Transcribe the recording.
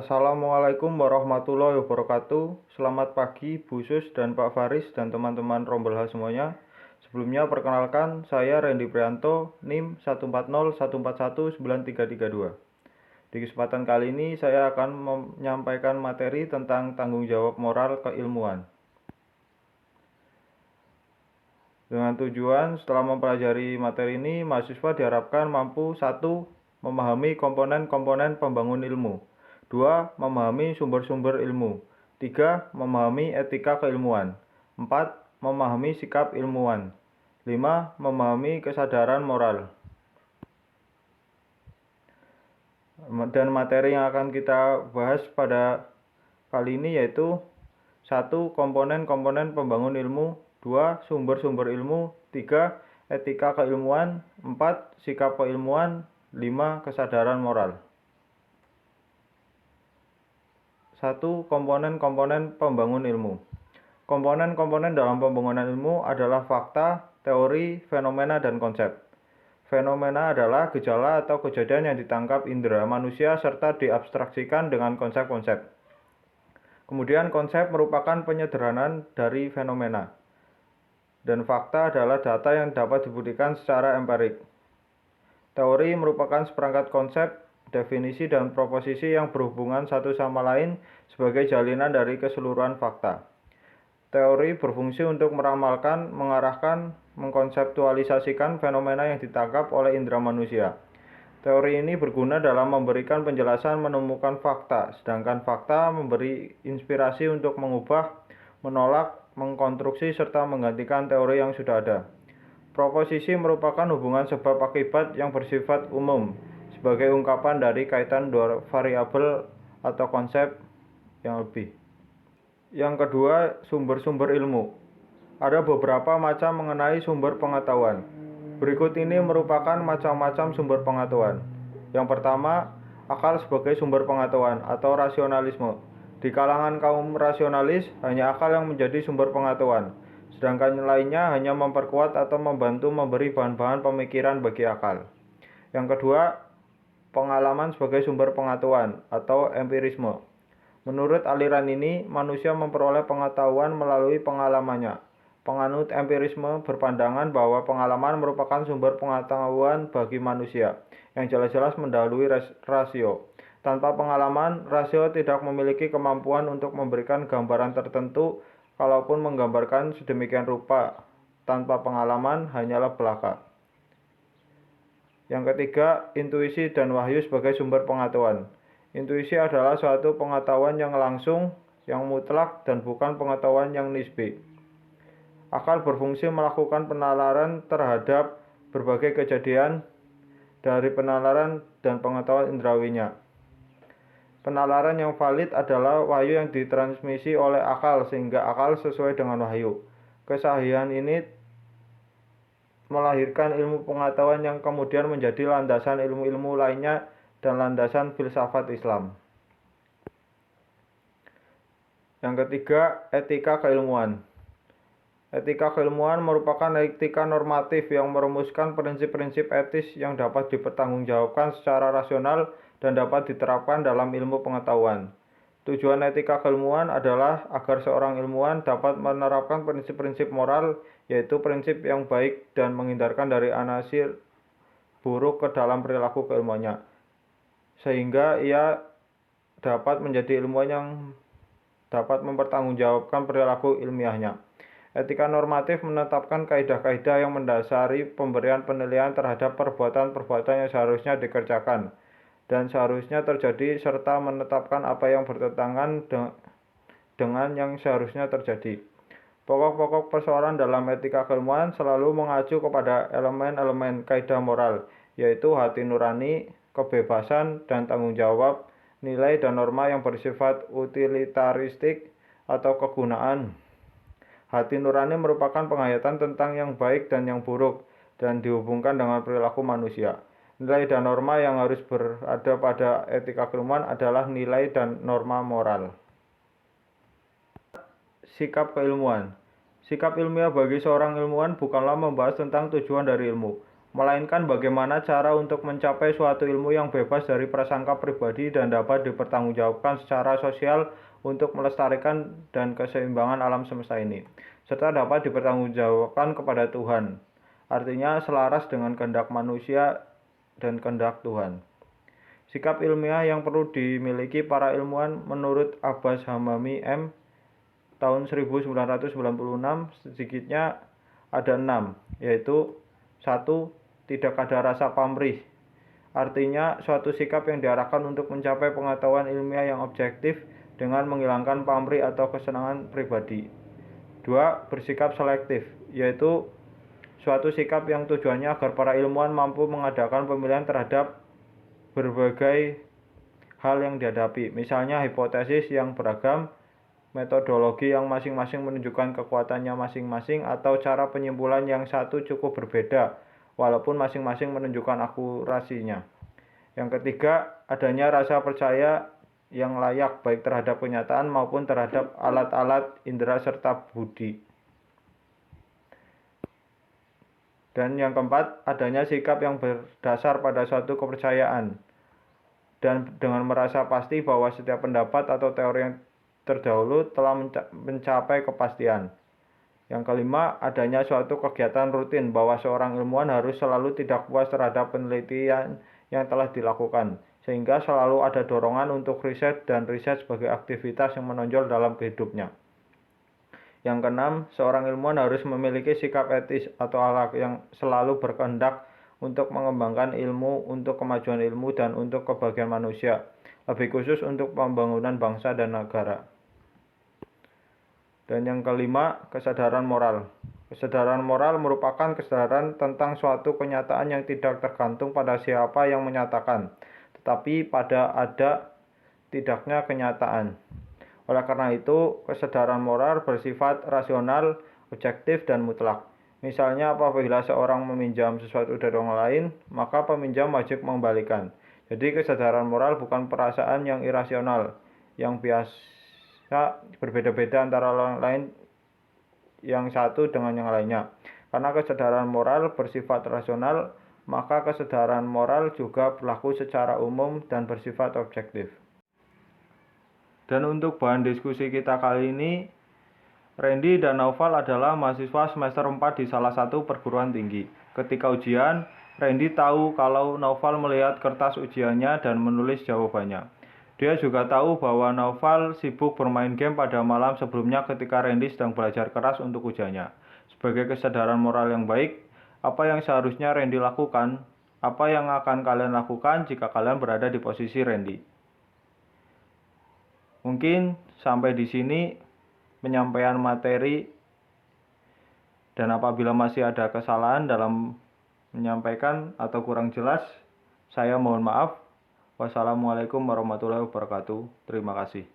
Assalamualaikum warahmatullahi wabarakatuh. Selamat pagi Bu Sus dan Pak Faris dan teman-teman Rombelha semuanya. Sebelumnya perkenalkan, saya Randy Prianto, NIM 14014193332. Di kesempatan kali ini saya akan menyampaikan materi tentang tanggung jawab moral keilmuan. Dengan tujuan setelah mempelajari materi ini, mahasiswa diharapkan mampu 1. Memahami komponen-komponen pembangun ilmu. 2. Memahami sumber-sumber ilmu. 3. Memahami etika keilmuan. 4. Memahami sikap ilmuwan. 5. Memahami kesadaran moral. Dan materi yang akan kita bahas pada kali ini yaitu 1. Komponen-komponen pembangun ilmu. 2. Sumber-sumber ilmu. 3. Etika keilmuan. 4. Sikap keilmuan. 5. Kesadaran moral. 1. Komponen-komponen pembangun ilmu. Komponen-komponen dalam pembangunan ilmu adalah fakta, teori, fenomena, dan konsep. Fenomena adalah gejala atau kejadian yang ditangkap indera manusia serta diabstraksikan dengan konsep-konsep. Kemudian konsep merupakan penyederhanaan dari fenomena. Dan fakta adalah data yang dapat dibuktikan secara empirik. Teori merupakan seperangkat konsep, definisi, dan proposisi yang berhubungan satu sama lain sebagai jalinan dari keseluruhan fakta. Teori berfungsi untuk meramalkan, mengarahkan, mengkonseptualisasikan fenomena yang ditangkap oleh indera manusia. Teori ini berguna dalam memberikan penjelasan menemukan fakta, sedangkan fakta memberi inspirasi untuk mengubah, menolak, mengkonstruksi, serta menggantikan teori yang sudah ada. Proposisi merupakan hubungan sebab akibat yang bersifat umum, sebagai ungkapan dari kaitan dua variabel atau konsep yang lebih. Yang kedua, sumber-sumber ilmu. Ada beberapa macam mengenai sumber pengetahuan. Berikut ini merupakan macam-macam sumber pengetahuan. Yang pertama, akal sebagai sumber pengetahuan atau rasionalisme. Di kalangan kaum rasionalis, hanya akal yang menjadi sumber pengetahuan, sedangkan lainnya hanya memperkuat atau membantu memberi bahan-bahan pemikiran bagi akal. Yang kedua, pengalaman sebagai sumber pengetahuan atau empirisme. Menurut aliran ini, manusia memperoleh pengetahuan melalui pengalamannya. Penganut empirisme berpandangan bahwa pengalaman merupakan sumber pengetahuan bagi manusia, yang jelas-jelas mendahului rasio. Tanpa pengalaman, rasio tidak memiliki kemampuan untuk memberikan gambaran tertentu, kalaupun menggambarkan sedemikian rupa. Tanpa pengalaman hanyalah belaka. Yang ketiga, intuisi dan wahyu sebagai sumber pengetahuan. Intuisi adalah suatu pengetahuan yang langsung, yang mutlak, dan bukan pengetahuan yang nisbi. Akal berfungsi melakukan penalaran terhadap berbagai kejadian dari penalaran dan pengetahuan indrawinya. Penalaran yang valid adalah wahyu yang ditransmisi oleh akal sehingga akal sesuai dengan wahyu. Kesahihan ini melahirkan ilmu pengetahuan yang kemudian menjadi landasan ilmu-ilmu lainnya dan landasan filsafat Islam. Yang ketiga, etika keilmuan. Etika keilmuan merupakan etika normatif yang merumuskan prinsip-prinsip etis yang dapat dipertanggungjawabkan secara rasional dan dapat diterapkan dalam ilmu pengetahuan. Tujuan etika keilmuan adalah agar seorang ilmuwan dapat menerapkan prinsip-prinsip moral, yaitu prinsip yang baik dan menghindarkan dari anasir buruk ke dalam perilaku keilmuannya, sehingga ia dapat menjadi ilmuwan yang dapat mempertanggungjawabkan perilaku ilmiahnya. Etika normatif menetapkan kaidah-kaidah yang mendasari pemberian penilaian terhadap perbuatan-perbuatan yang seharusnya dikerjakan dan seharusnya terjadi, serta menetapkan apa yang bertentangan dengan yang seharusnya terjadi. Pokok-pokok persoalan dalam etika keilmuan selalu mengacu kepada elemen-elemen kaidah moral, yaitu hati nurani, kebebasan, dan tanggung jawab, nilai dan norma yang bersifat utilitaristik atau kegunaan. Hati nurani merupakan penghayatan tentang yang baik dan yang buruk, dan dihubungkan dengan perilaku manusia. Nilai dan norma yang harus berada pada etika keilmuan adalah nilai dan norma moral. Sikap keilmuan. Sikap ilmiah bagi seorang ilmuwan bukanlah membahas tentang tujuan dari ilmu, melainkan bagaimana cara untuk mencapai suatu ilmu yang bebas dari prasangka pribadi dan dapat dipertanggungjawabkan secara sosial untuk melestarikan dan keseimbangan alam semesta ini, serta dapat dipertanggungjawabkan kepada Tuhan, artinya selaras dengan kehendak manusia dan kehendak Tuhan. Sikap ilmiah yang perlu dimiliki para ilmuwan menurut Abbas Hamami M. tahun 1996 sedikitnya ada 6, yaitu 1. Tidak ada rasa pamrih, artinya suatu sikap yang diarahkan untuk mencapai pengetahuan ilmiah yang objektif dengan menghilangkan pamrih atau kesenangan pribadi. 2. Bersikap selektif, yaitu suatu sikap yang tujuannya agar para ilmuwan mampu mengadakan pemilihan terhadap berbagai hal yang dihadapi, misalnya hipotesis yang beragam, metodologi yang masing-masing menunjukkan kekuatannya masing-masing, atau cara penyimpulan yang satu cukup berbeda, walaupun masing-masing menunjukkan akurasinya. Yang ketiga, adanya rasa percaya yang layak baik terhadap kenyataan maupun terhadap alat-alat indera serta budi. Dan yang keempat, adanya sikap yang berdasar pada suatu kepercayaan dan dengan merasa pasti bahwa setiap pendapat atau teori yang terdahulu telah mencapai kepastian. Yang kelima, adanya suatu kegiatan rutin bahwa seorang ilmuwan harus selalu tidak puas terhadap penelitian yang telah dilakukan, sehingga selalu ada dorongan untuk riset dan riset sebagai aktivitas yang menonjol dalam hidupnya. Yang keenam, seorang ilmuwan harus memiliki sikap etis atau akhlak yang selalu berkehendak untuk mengembangkan ilmu untuk kemajuan ilmu dan untuk kebahagiaan manusia, lebih khusus untuk pembangunan bangsa dan negara. Dan yang kelima, kesadaran moral. Kesadaran moral merupakan kesadaran tentang suatu kenyataan yang tidak tergantung pada siapa yang menyatakan, tetapi pada ada tidaknya kenyataan. Oleh karena itu, kesadaran moral bersifat rasional, objektif, dan mutlak. Misalnya, apabila seorang meminjam sesuatu dari orang lain, maka peminjam wajib mengembalikan. Jadi, kesadaran moral bukan perasaan yang irasional, yang biasa berbeda-beda antara orang lain yang satu dengan yang lainnya. Karena kesadaran moral bersifat rasional, maka kesadaran moral juga berlaku secara umum dan bersifat objektif. Dan untuk bahan diskusi kita kali ini, Randy dan Naufal adalah mahasiswa semester 4 di salah satu perguruan tinggi. Ketika ujian, Randy tahu kalau Naufal melihat kertas ujiannya dan menulis jawabannya. Dia juga tahu bahwa Naufal sibuk bermain game pada malam sebelumnya ketika Randy sedang belajar keras untuk ujiannya. Sebagai kesadaran moral yang baik, apa yang seharusnya Randy lakukan? Apa yang akan kalian lakukan jika kalian berada di posisi Randy? Mungkin sampai di sini penyampaian materi, dan apabila masih ada kesalahan dalam menyampaikan atau kurang jelas, saya mohon maaf. Wassalamualaikum warahmatullahi wabarakatuh. Terima kasih.